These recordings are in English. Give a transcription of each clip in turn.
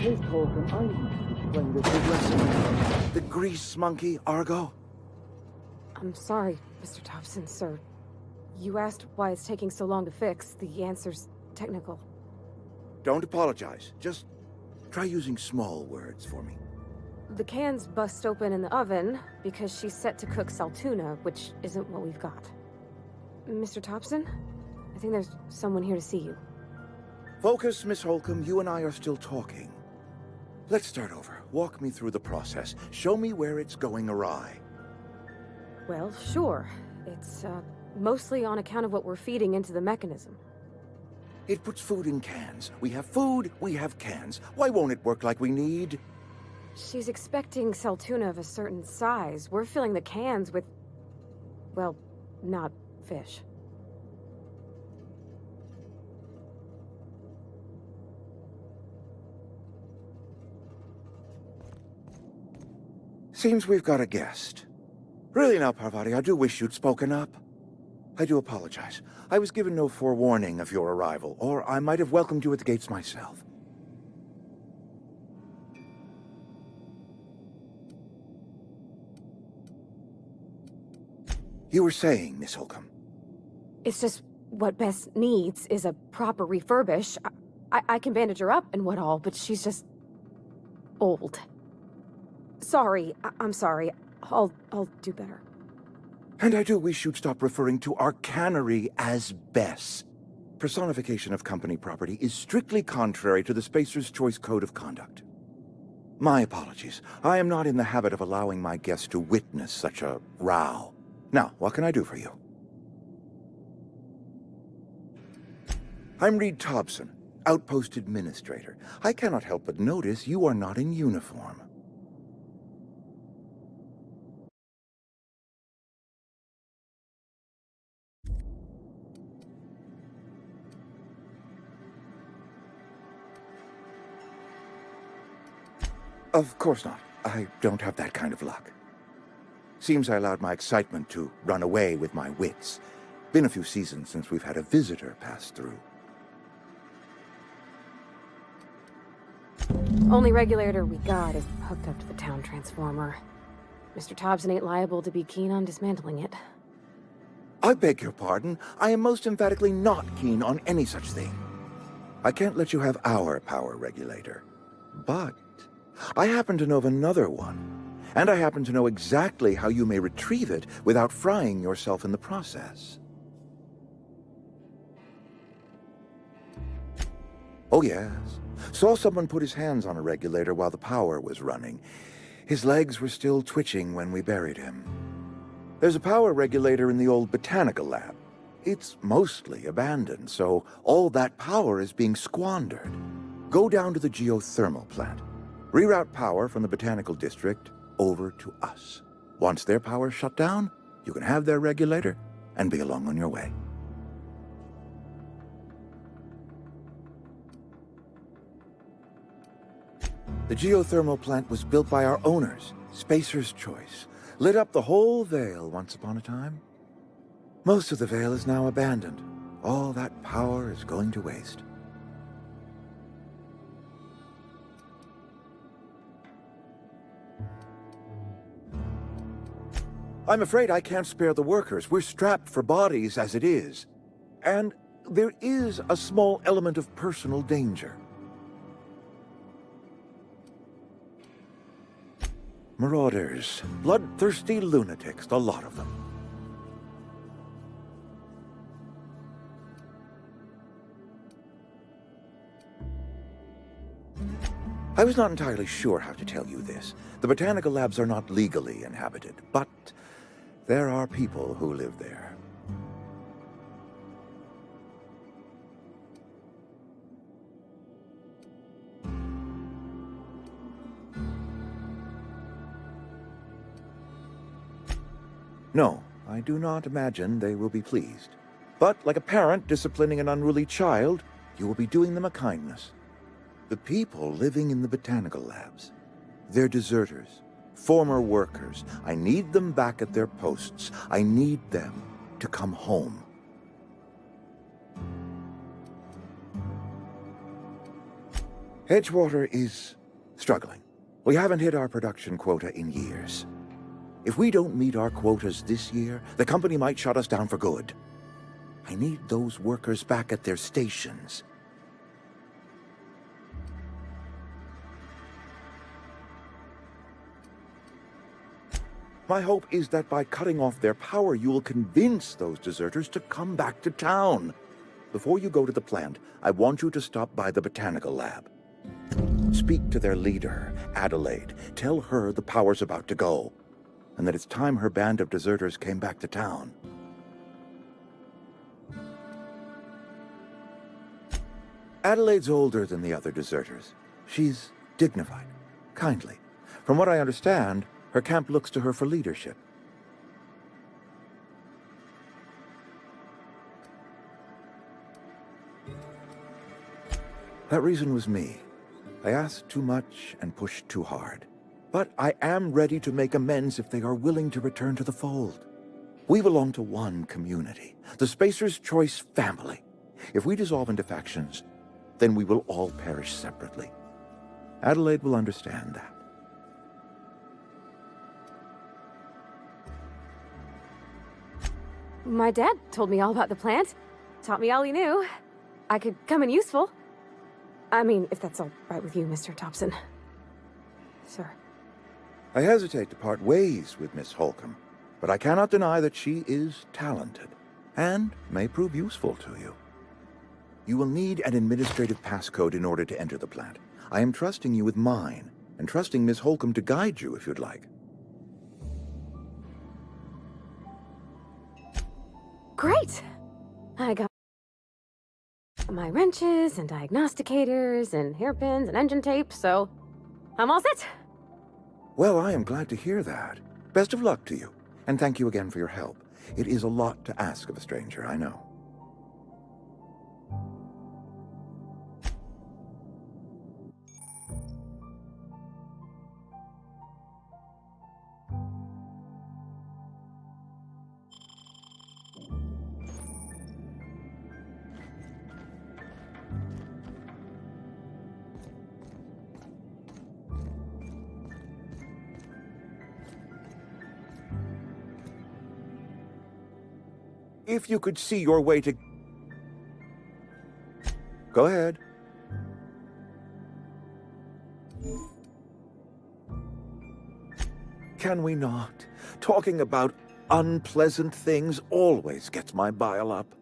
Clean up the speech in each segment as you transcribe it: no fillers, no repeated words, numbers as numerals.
Miss Holcomb, I need to explain this lesson. The grease monkey, Argo? I'm sorry, Mr. Thompson, sir. You asked why it's taking so long to fix. The answer's technical. Don't apologize. Just try using small words for me. The can's bust open in the oven because she's set to cook saltuna, which isn't what we've got. Mr. Thompson? I think there's someone here to see you. Focus, Miss Holcomb. You and I are still talking. Let's start over. Walk me through the process. Show me where it's going awry. Well, sure. It's, mostly on account of what we're feeding into the mechanism. It puts food in cans. We have food, we have cans. Why won't it work like we need? She's expecting saltuna of a certain size. We're filling the cans with... well, not fish. Seems we've got a guest. Really now, Parvati, I do wish you'd spoken up. I do apologize. I was given no forewarning of your arrival, or I might have welcomed you at the gates myself. You were saying, Miss Holcomb. It's just what Bess needs is a proper refurbish. I can bandage her up and what all, but she's just... old. Sorry, I'm sorry. I'll do better. And I do wish you'd stop referring to our cannery as Bess. Personification of company property is strictly contrary to the Spacer's Choice Code of Conduct. My apologies. I am not in the habit of allowing my guests to witness such a row. Now, what can I do for you? I'm Reed Thompson, Outpost Administrator. I cannot help but notice you are not in uniform. Of course not. I don't have that kind of luck. Seems I allowed my excitement to run away with my wits. Been a few seasons since we've had a visitor pass through. Only regulator we got is hooked up to the town transformer. Mr. Thompson ain't liable to be keen on dismantling it. I beg your pardon. I am most emphatically not keen on any such thing. I can't let you have our power regulator. But I happen to know of another one, and I happen to know exactly how you may retrieve it without frying yourself in the process. Oh yes. Saw someone put his hands on a regulator while the power was running. His legs were still twitching when we buried him. There's a power regulator in the old botanical lab. It's mostly abandoned, so all that power is being squandered. Go down to the geothermal plant. Reroute power from the botanical district over to us. Once their power's shut down, you can have their regulator and be along on your way. The geothermal plant was built by our owners, Spacer's Choice. Lit up the whole Vale once upon a time. Most of the Vale is now abandoned. All that power is going to waste. I'm afraid I can't spare the workers. We're strapped for bodies as it is. And there is a small element of personal danger. Marauders. Bloodthirsty lunatics, a lot of them. I was not entirely sure how to tell you this. The botanical labs are not legally inhabited, but there are people who live there. No, I do not imagine they will be pleased. But like a parent disciplining an unruly child, you will be doing them a kindness. The people living in the botanical labs, they're deserters, former workers. I need them back at their posts. I need them to come home. Edgewater is struggling. We haven't hit our production quota in years. If we don't meet our quotas this year, the company might shut us down for good. I need those workers back at their stations. My hope is that by cutting off their power, you will convince those deserters to come back to town. Before you go to the plant, I want you to stop by the botanical lab. Speak to their leader, Adelaide. Tell her the power's about to go, and that it's time her band of deserters came back to town. Adelaide's older than the other deserters. She's dignified, kindly. From what I understand, her camp looks to her for leadership. That reason was me. I asked too much and pushed too hard. But I am ready to make amends if they are willing to return to the fold. We belong to one community, the Spacer's Choice family. If we dissolve into factions, then we will all perish separately. Adelaide will understand that. My dad told me all about the plant. Taught me all he knew. I could come in useful. I mean, if that's all right with you, Mr. Thompson. Sir. I hesitate to part ways with Miss Holcomb, but I cannot deny that she is talented and may prove useful to you. You will need an administrative passcode in order to enter the plant. I am trusting you with mine, and trusting Miss Holcomb to guide you if you'd like. Great! I got my wrenches and diagnosticators and hairpins and engine tape, so I'm all set. Well, I am glad to hear that. Best of luck to you, and thank you again for your help. It is a lot to ask of a stranger, I know. If you could see your way to... Go ahead. Can we not? Talking about unpleasant things always gets my bile up.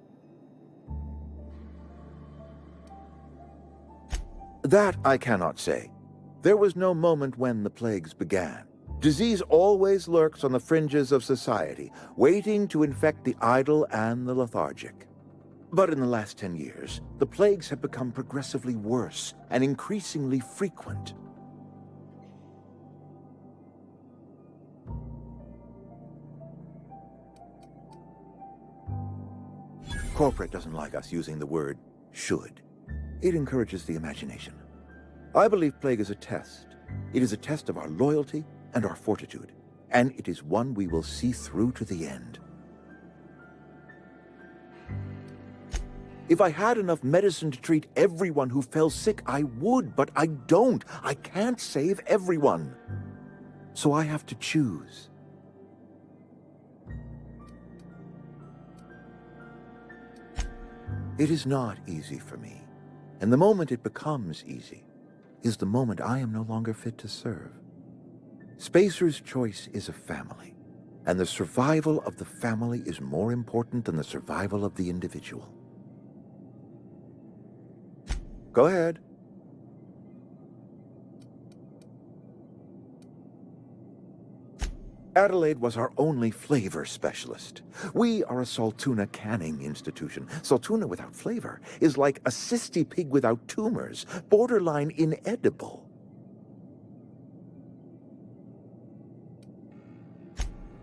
That I cannot say. There was no moment when the plagues began. Disease always lurks on the fringes of society, waiting to infect the idle and the lethargic. But in the last 10 years, the plagues have become progressively worse and increasingly frequent. Corporate doesn't like us using the word should. It encourages the imagination. I believe plague is a test. It is a test of our loyalty and our fortitude, and it is one we will see through to the end. If I had enough medicine to treat everyone who fell sick, I would, but I don't. I can't save everyone. So I have to choose. It is not easy for me, and the moment it becomes easy is the moment I am no longer fit to serve. Spacer's Choice is a family, and the survival of the family is more important than the survival of the individual. Go ahead. Adelaide was our only flavor specialist. We are a Saltuna canning institution. Saltuna without flavor is like a cysty pig without tumors, borderline inedible.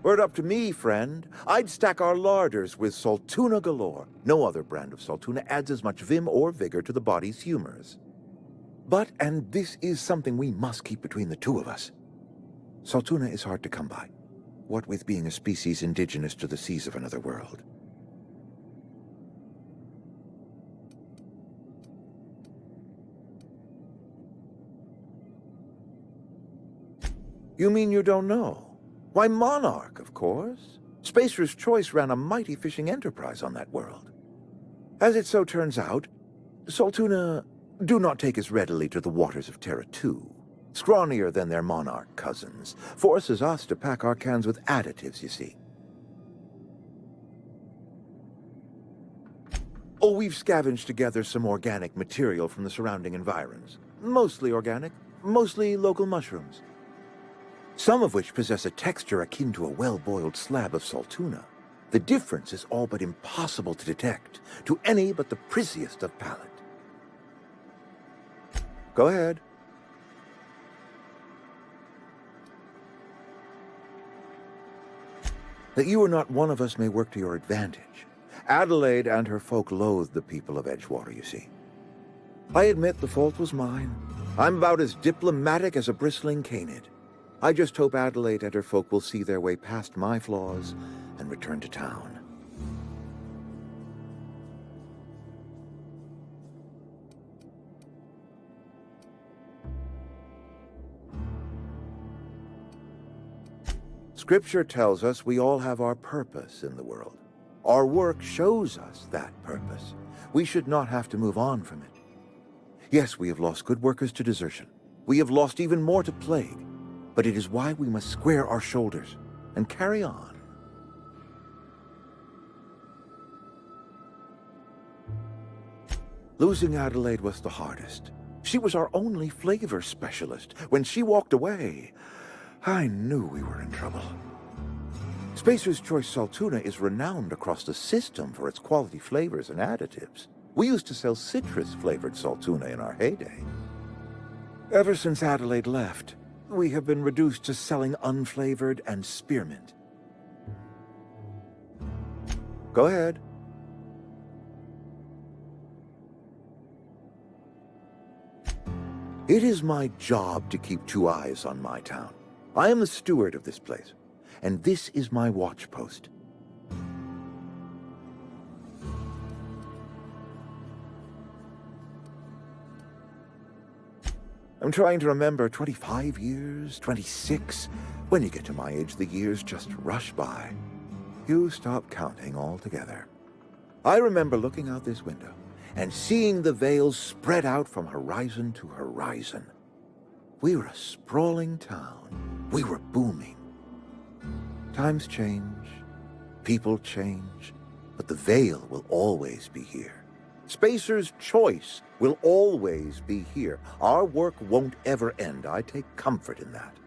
Were it up to me, friend, I'd stack our larders with saltuna galore. No other brand of saltuna adds as much vim or vigor to the body's humors. But, and this is something we must keep between the two of us, saltuna is hard to come by, what with being a species indigenous to the seas of another world. You mean you don't know? Why, Monarch, of course. Spacer's Choice ran a mighty fishing enterprise on that world. As it so turns out, saltuna do not take as readily to the waters of Terra 2. Scrawnier than their Monarch cousins. Forces us to pack our cans with additives, you see. Oh, we've scavenged together some organic material from the surrounding environs. Mostly organic, mostly local mushrooms. Some of which possess a texture akin to a well-boiled slab of saltuna. The difference is all but impossible to detect to any but the prissiest of palate. Go ahead. That you are not one of us may work to your advantage. Adelaide and her folk loathe the people of Edgewater, you see. I admit the fault was mine. I'm about as diplomatic as a bristling canid. I just hope Adelaide and her folk will see their way past my flaws and return to town. Scripture tells us we all have our purpose in the world. Our work shows us that purpose. We should not have to move on from it. Yes, we have lost good workers to desertion. We have lost even more to plague. But it is why we must square our shoulders and carry on. Losing Adelaide was the hardest. She was our only flavor specialist. When she walked away, I knew we were in trouble. Spacer's Choice Saltuna is renowned across the system for its quality flavors and additives. We used to sell citrus-flavored Saltuna in our heyday. Ever since Adelaide left, we have been reduced to selling unflavored and spearmint. Go ahead. It is my job to keep two eyes on my town. I am the steward of this place, and this is my watch post. I'm trying to remember 25 years, 26. When you get to my age, the years just rush by. You stop counting altogether. I remember looking out this window and seeing the veils spread out from horizon to horizon. We were a sprawling town. We were booming. Times change, people change, but the veil will always be here. Spacer's Choice will always be here. Our work won't ever end. I take comfort in that.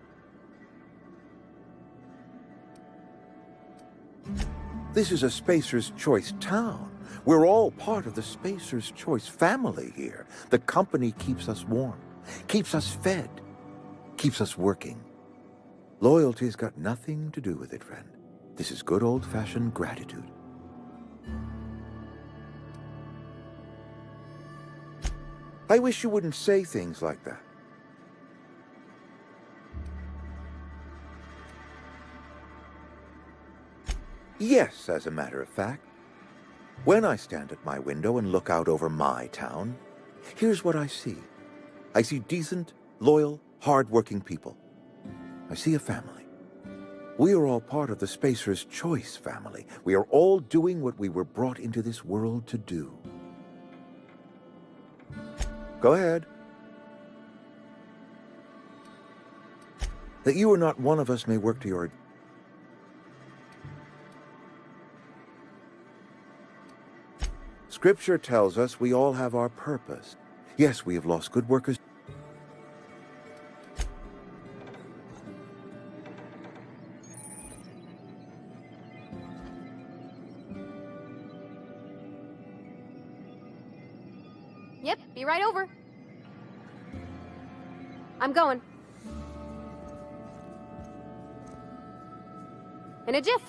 This is a Spacer's Choice town. We're all part of the Spacer's Choice family here. The company keeps us warm, keeps us fed, keeps us working. Loyalty's got nothing to do with it, friend. This is good old-fashioned gratitude. I wish you wouldn't say things like that. Yes, as a matter of fact. When I stand at my window and look out over my town, here's what I see. I see decent, loyal, hard-working people. I see a family. We are all part of the Spacer's Choice family. We are all doing what we were brought into this world to do. Go ahead. That you are not one of us may work to your... Scripture tells us we all have our purpose. Yes, we have lost good workers. Yep, be right over. I'm going. In a jiff.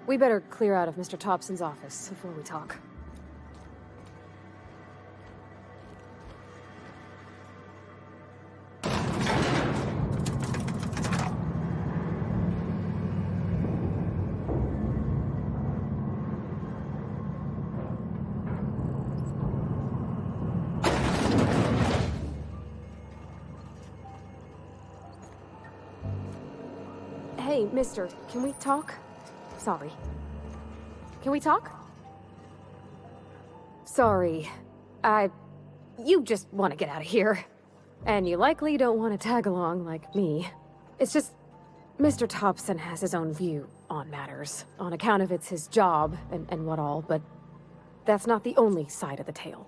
We better clear out of Mr. Thompson's office before we talk. Hey, mister, can we talk? Sorry. Can we talk? Sorry. You just want to get out of here. And you likely don't want to tag along like me. It's just, Mr. Thompson has his own view on matters, on account of it's his job and what all, but that's not the only side of the tale.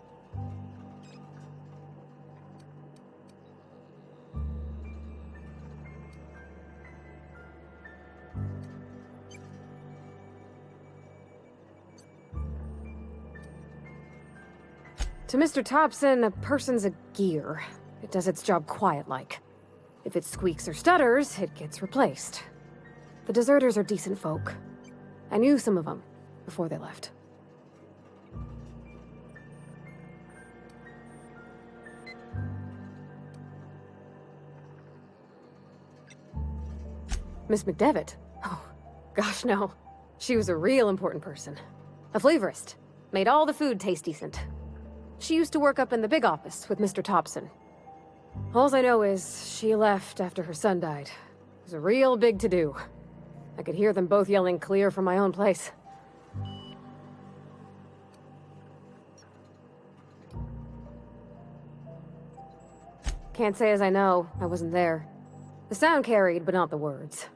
To Mr. Thompson, a person's a gear. It does its job quiet-like. If it squeaks or stutters, it gets replaced. The deserters are decent folk. I knew some of them before they left. Miss McDevitt? Oh, gosh, no. She was a real important person. A flavorist. Made all the food taste decent. She used to work up in the big office with Mr. Thompson. Alls I know is she left after her son died. It was a real big to-do. I could hear them both yelling clear from my own place. Can't say as I know. I wasn't there. The sound carried, but not the words.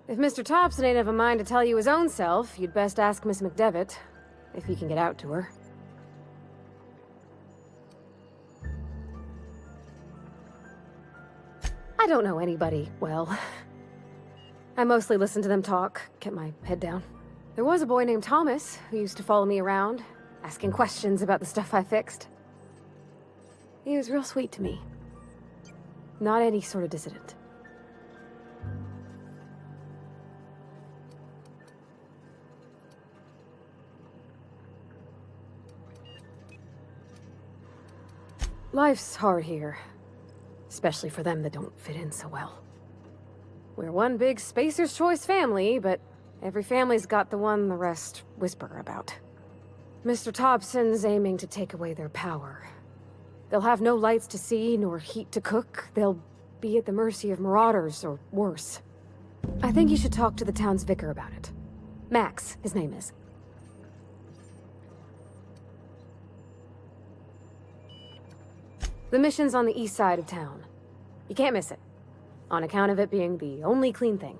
If Mr. Thompson ain't of a mind to tell you his own self, you'd best ask Miss McDevitt, if he can get out to her. I don't know anybody well. I mostly listen to them talk, kept my head down. There was a boy named Thomas who used to follow me around, asking questions about the stuff I fixed. He was real sweet to me. Not any sort of dissident. Life's hard here. Especially for them that don't fit in so well. We're one big Spacer's Choice family, but every family's got the one the rest whisper about. Mr. Thompson's aiming to take away their power. They'll have no lights to see, nor heat to cook. They'll be at the mercy of marauders, or worse. I think you should talk to the town's vicar about it. Max, his name is. The mission's on the east side of town. You can't miss it, on account of it being the only clean thing.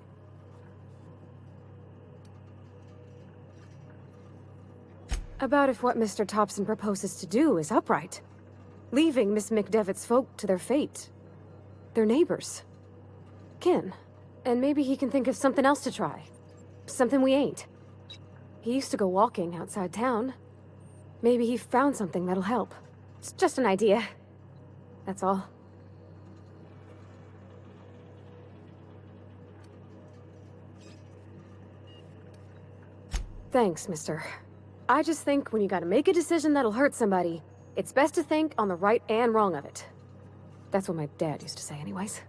About if what Mr. Thompson proposes to do is upright. Leaving Miss McDevitt's folk to their fate. Their neighbors. Kin. And maybe he can think of something else to try. Something we ain't. He used to go walking outside town. Maybe he found something that'll help. It's just an idea. That's all. Thanks, mister. I just think when you gotta make a decision that'll hurt somebody, it's best to think on the right and wrong of it. That's what my dad used to say anyways.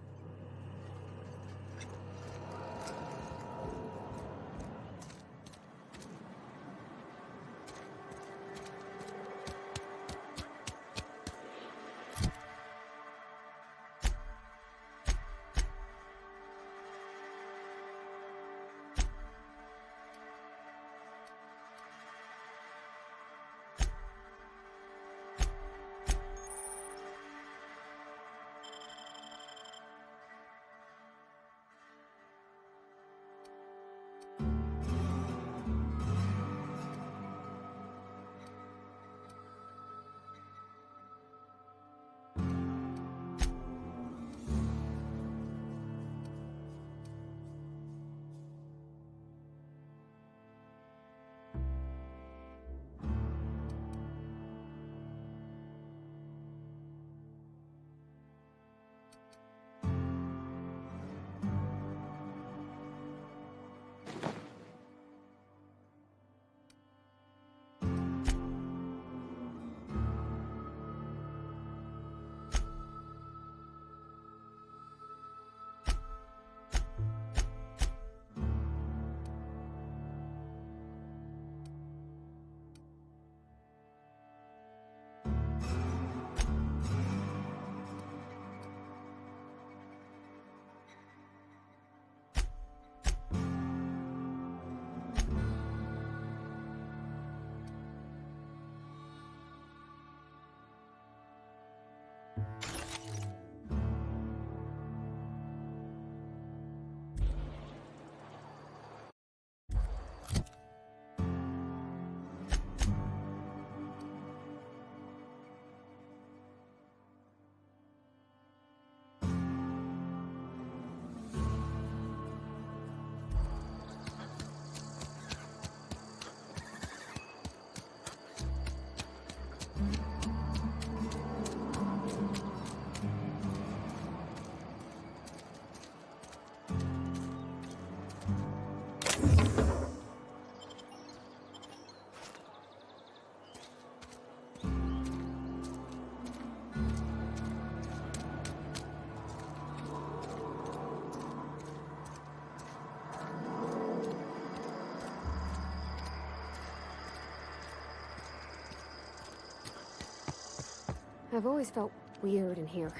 I've always felt weird in here.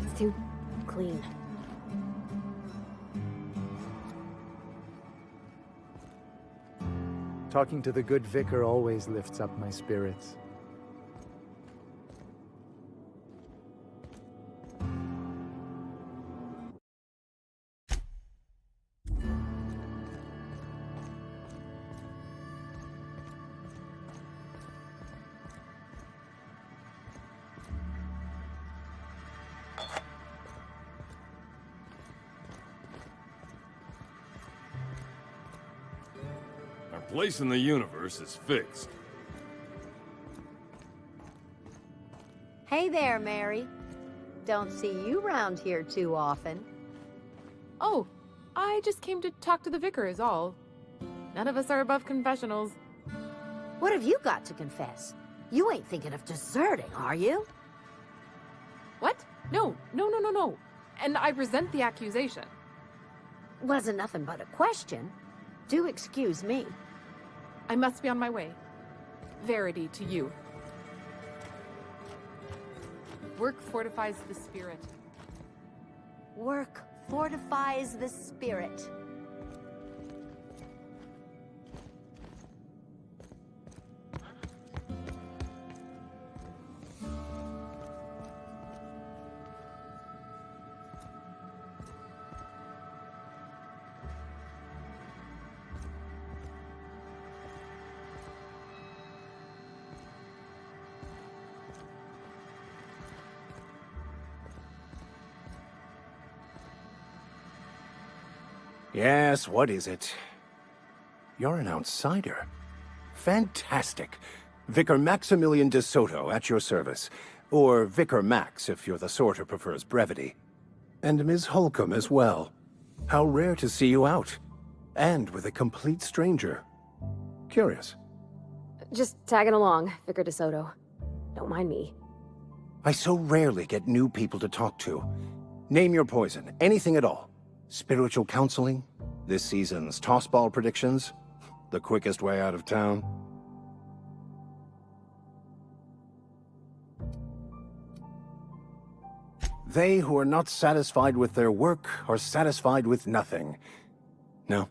It's too clean. Talking to the good vicar always lifts up my spirits. Our place in the universe is fixed. Hey there, Mary. Don't see you round here too often. Oh, I just came to talk to the vicar is all. None of us are above confessionals. What have you got to confess? You ain't thinking of deserting, are you? What? No. And I resent the accusation. Wasn't nothing but a question. Do excuse me. I must be on my way. Verity to you. Work fortifies the spirit. Work fortifies the spirit. Yes, what is it? You're an outsider. Fantastic. Vicar Maximilian de Soto at your service. Or Vicar Max, if you're the sort who prefers brevity. And Ms. Holcomb as well. How rare to see you out. And with a complete stranger. Curious. Just tagging along, Vicar DeSoto. Don't mind me. I so rarely get new people to talk to. Name your poison, anything at all. Spiritual counseling? This season's tossball predictions? The quickest way out of town? They who are not satisfied with their work are satisfied with nothing. No.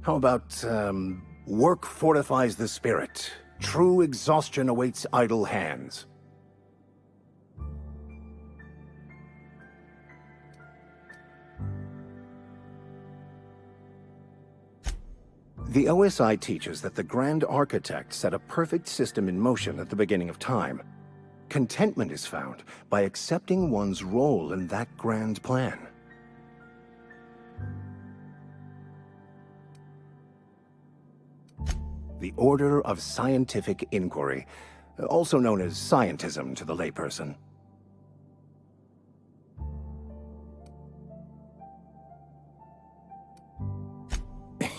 How about, work fortifies the spirit. True exhaustion awaits idle hands. The OSI teaches that the Grand Architect set a perfect system in motion at the beginning of time. Contentment is found by accepting one's role in that grand plan. The Order of Scientific Inquiry, also known as scientism to the layperson.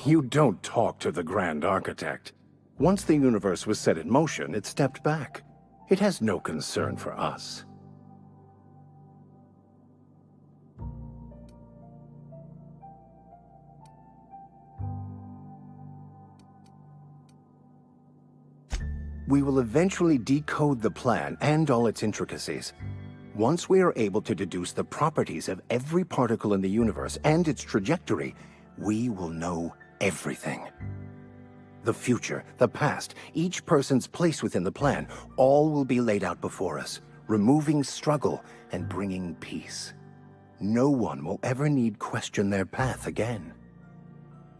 You don't talk to the Grand Architect. Once the universe was set in motion, it stepped back. It has no concern for us. We will eventually decode the plan and all its intricacies. Once we are able to deduce the properties of every particle in the universe and its trajectory, we will know everything. The future, the past, each person's place within the plan, all will be laid out before us, removing struggle and bringing peace. No one will ever need question their path again.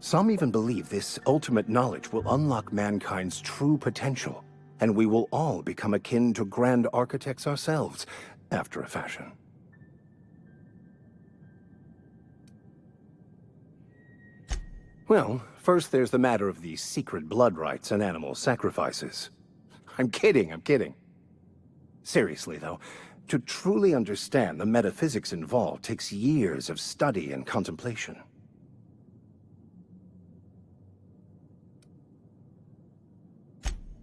Some even believe this ultimate knowledge will unlock mankind's true potential, and we will all become akin to grand architects ourselves, after a fashion. Well, first there's the matter of the secret blood rites and animal sacrifices. I'm kidding. Seriously, though, to truly understand the metaphysics involved takes years of study and contemplation.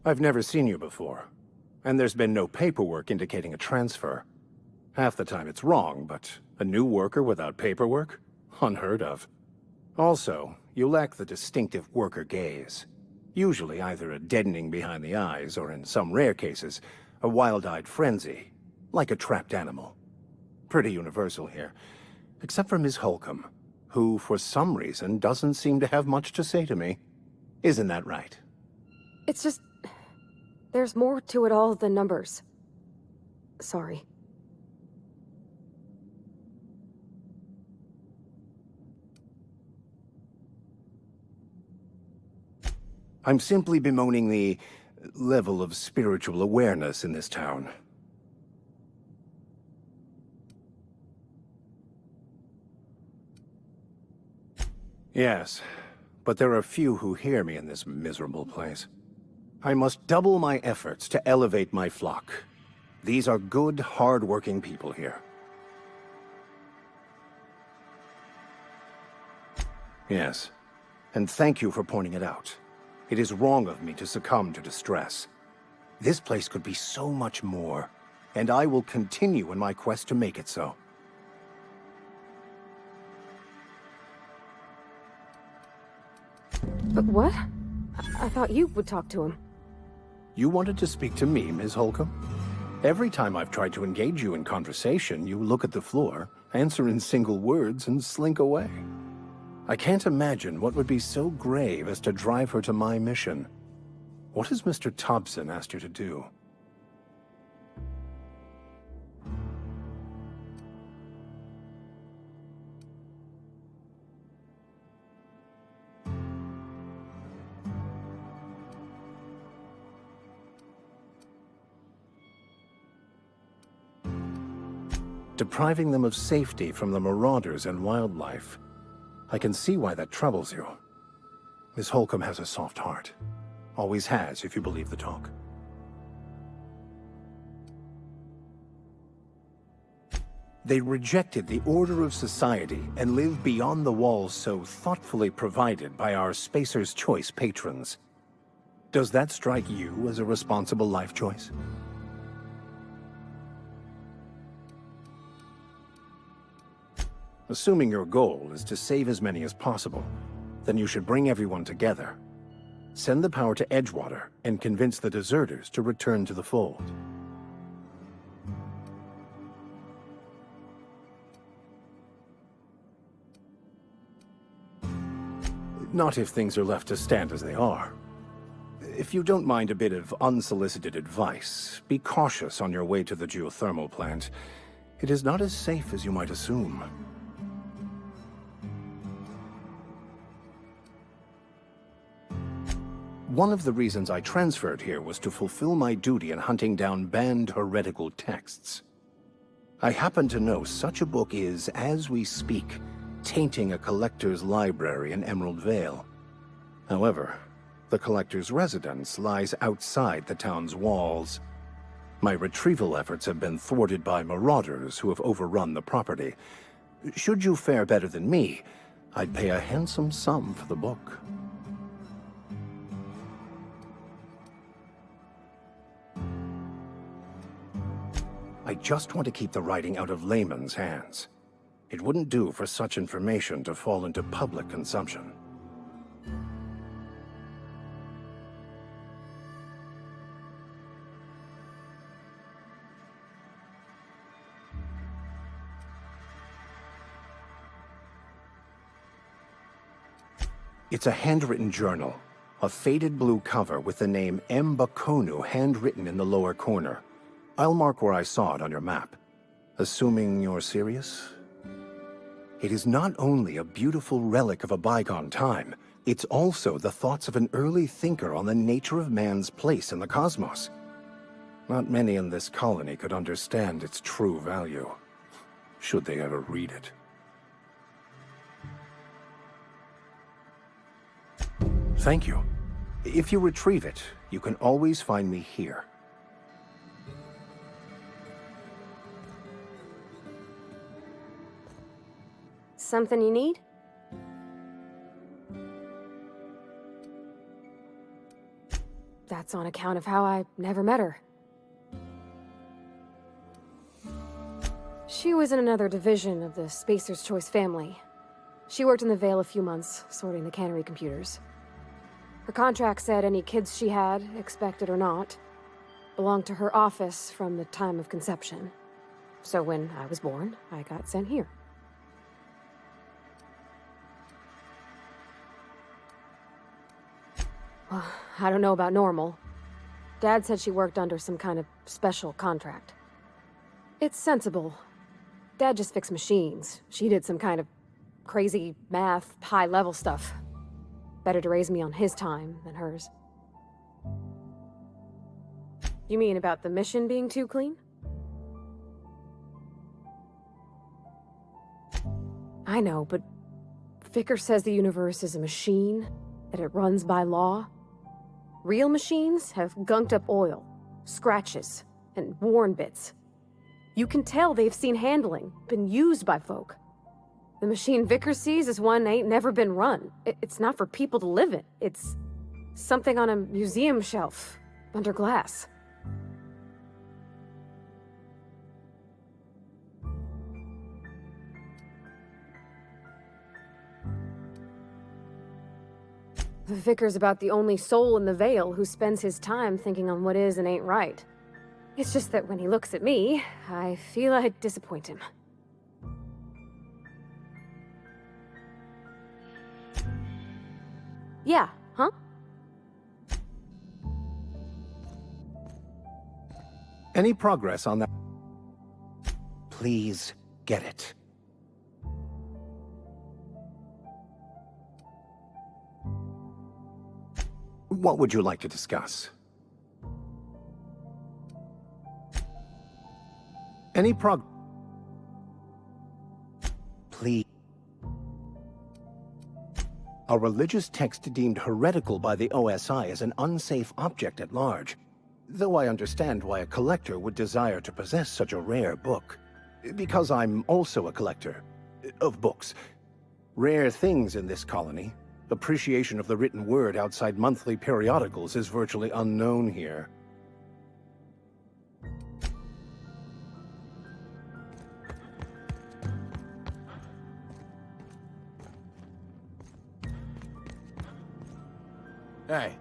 I've never seen you before, and there's been no paperwork indicating a transfer. Half the time it's wrong, but a new worker without paperwork? Unheard of. Also, you lack the distinctive worker gaze. Usually either a deadening behind the eyes, or in some rare cases, a wild-eyed frenzy, like a trapped animal. Pretty universal here, except for Miss Holcomb, who, for some reason, doesn't seem to have much to say to me. Isn't that right? It's just... there's more to it all than numbers. Sorry. I'm simply bemoaning the level of spiritual awareness in this town. Yes, but there are few who hear me in this miserable place. I must double my efforts to elevate my flock. These are good, hard-working people here. Yes, and thank you for pointing it out. It is wrong of me to succumb to distress. This place could be so much more, and I will continue in my quest to make it so. But what? I thought you would talk to him. You wanted to speak to me, Ms. Holcomb? Every time I've tried to engage you in conversation, you look at the floor, answer in single words, and slink away. I can't imagine what would be so grave as to drive her to my mission. What has Mr. Thompson asked you to do? Depriving them of safety from the marauders and wildlife. I can see why that troubles you. Miss Holcomb has a soft heart. Always has, if you believe the talk. They rejected the order of society and live beyond the walls so thoughtfully provided by our Spacer's Choice patrons. Does that strike you as a responsible life choice? Assuming your goal is to save as many as possible, then you should bring everyone together. Send the power to Edgewater and convince the deserters to return to the fold. Not if things are left to stand as they are. If you don't mind a bit of unsolicited advice, be cautious on your way to the geothermal plant. It is not as safe as you might assume. One of the reasons I transferred here was to fulfill my duty in hunting down banned heretical texts. I happen to know such a book is, as we speak, tainting a collector's library in Emerald Vale. However, the collector's residence lies outside the town's walls. My retrieval efforts have been thwarted by marauders who have overrun the property. Should you fare better than me, I'd pay a handsome sum for the book. I just want to keep the writing out of layman's hands. It wouldn't do for such information to fall into public consumption. It's a handwritten journal, a faded blue cover with the name M. Bakonu handwritten in the lower corner. I'll mark where I saw it on your map. Assuming you're serious? It is not only a beautiful relic of a bygone time, it's also the thoughts of an early thinker on the nature of man's place in the cosmos. Not many in this colony could understand its true value, should they ever read it. Thank you. If you retrieve it, you can always find me here. Something you need? That's on account of how I never met her. She was in another division of the Spacer's Choice family. She worked in the Vale a few months, sorting the cannery computers. Her contract said any kids she had, expected or not, belonged to her office from the time of conception. So when I was born, I got sent here. Well, I don't know about normal. Dad said she worked under some kind of special contract. It's sensible. Dad just fixed machines. She did some kind of crazy math, high-level stuff. Better to raise me on his time than hers. You mean about the mission being too clean? I know, but Vicker says the universe is a machine, that it runs by law. Real machines have gunked up oil, scratches, and worn bits. You can tell they've seen handling, been used by folk. The machine Vicker sees is one ain't never been run. It's not for people to live in. It's something on a museum shelf, under glass. The Vicar's about the only soul in the Vale who spends his time thinking on what is and ain't right. It's just that when he looks at me, I feel I'd disappoint him. Yeah, huh? Any progress on that? Please get it. What would you like to discuss? Any Please. A religious text deemed heretical by the OSI is an unsafe object at large, though I understand why a collector would desire to possess such a rare book. Because I'm also a collector of books. Rare things in this colony. Appreciation of the written word outside monthly periodicals is virtually unknown here. Hey.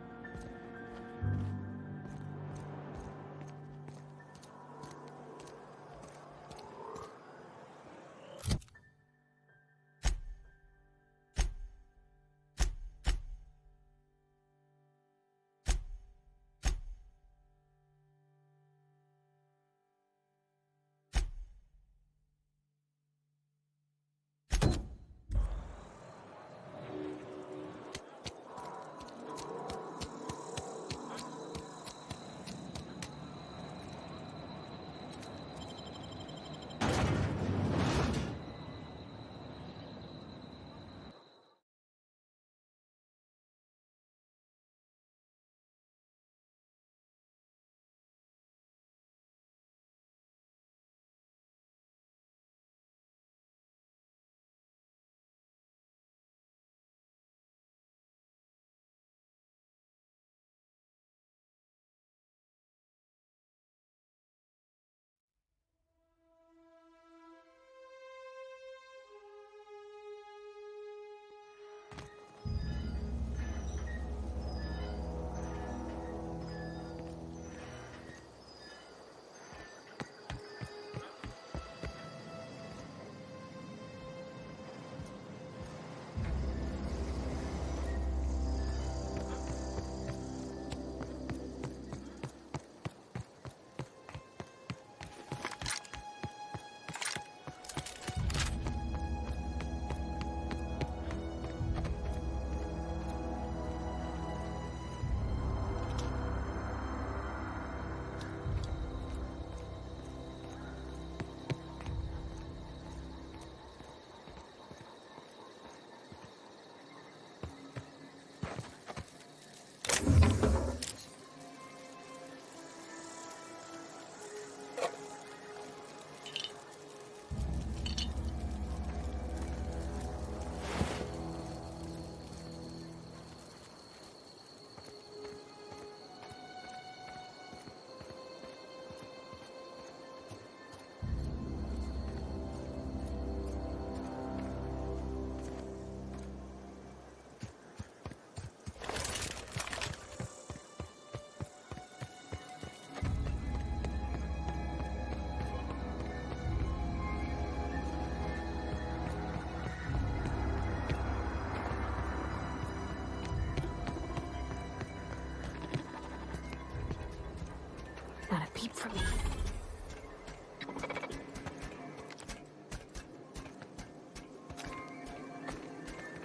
Not a peep from me.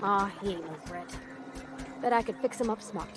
Aw, he ain't no threat. Bet I could fix him up smart.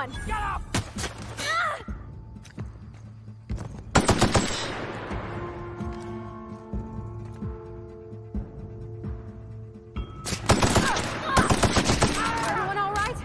one! Get up! Everyone all right?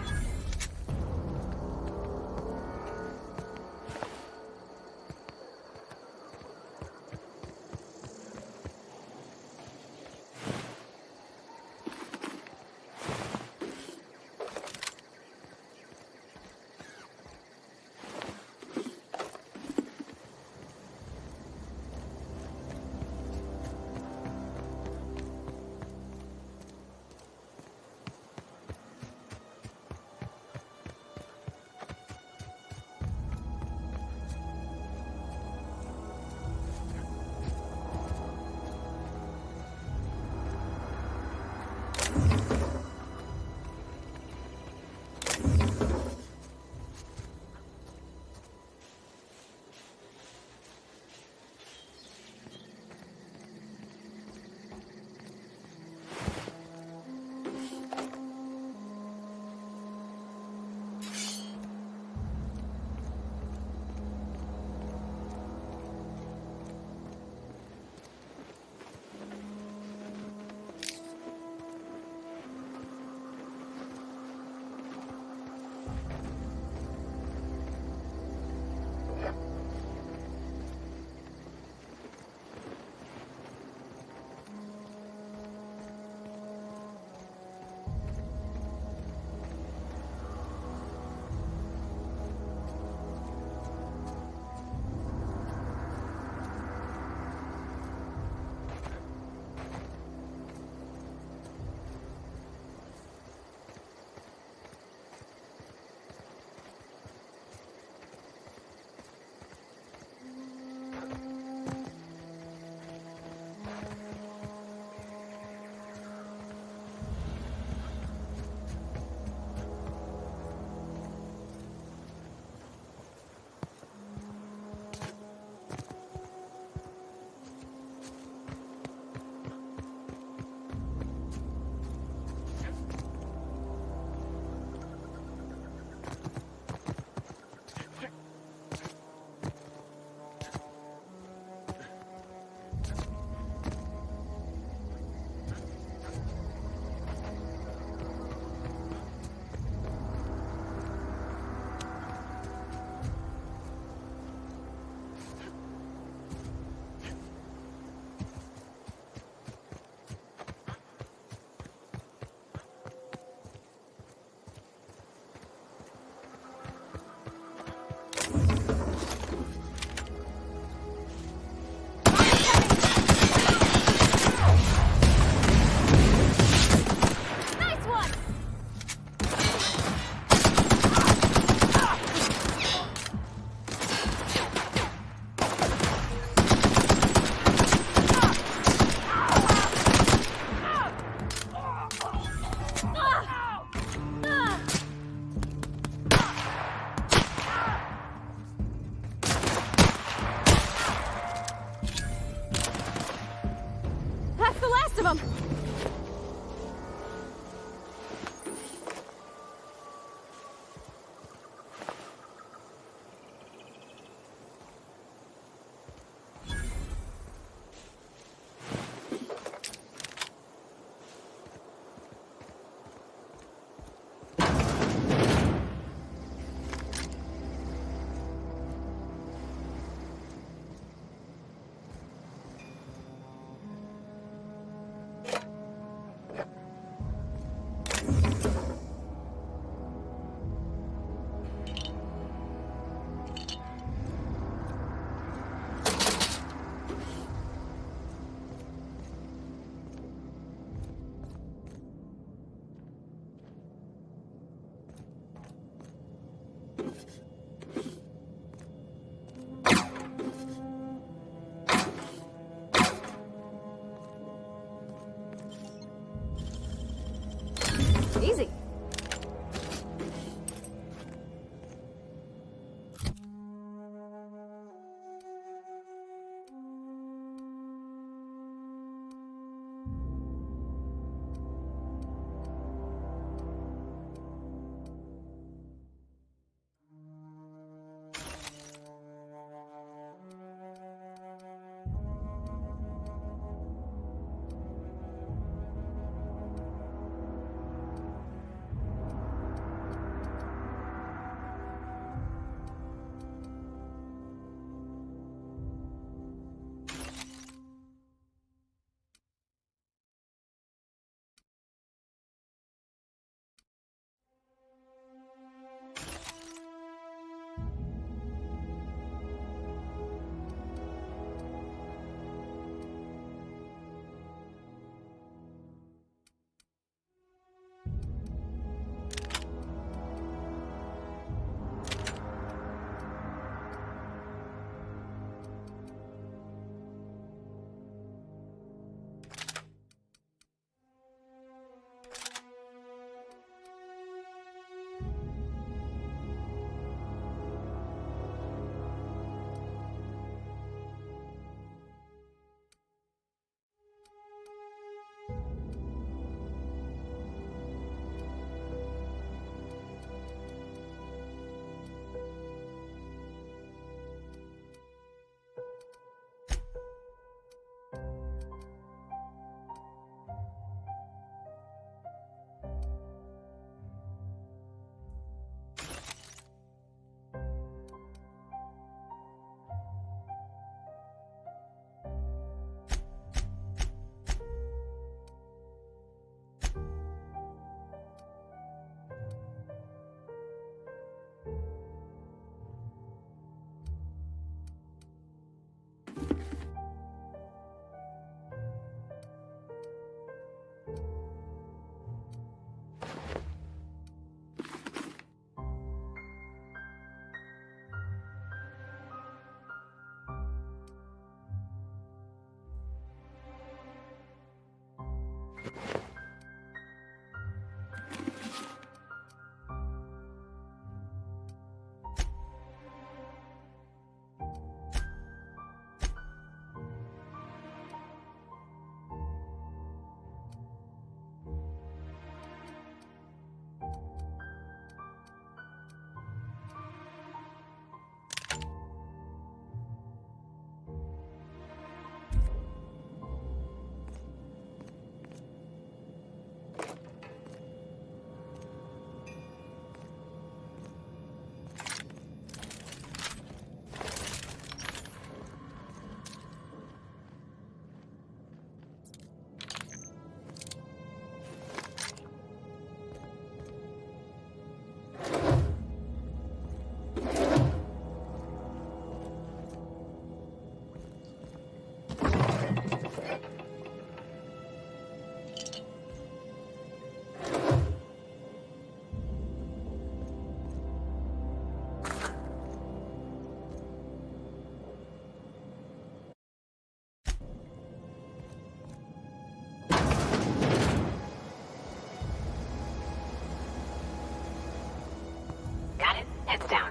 Heads down.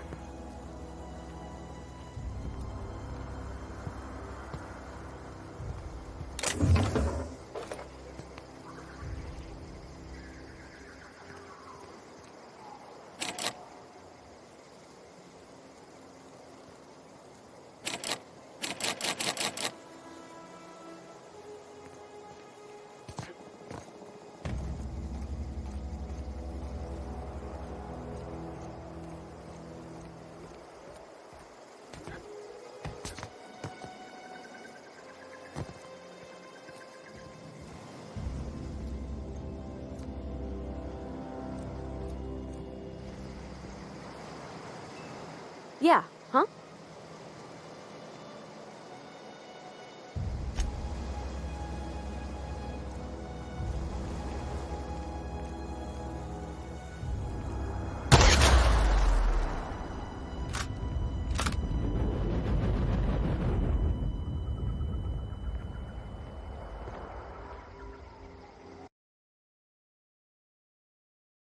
Yeah,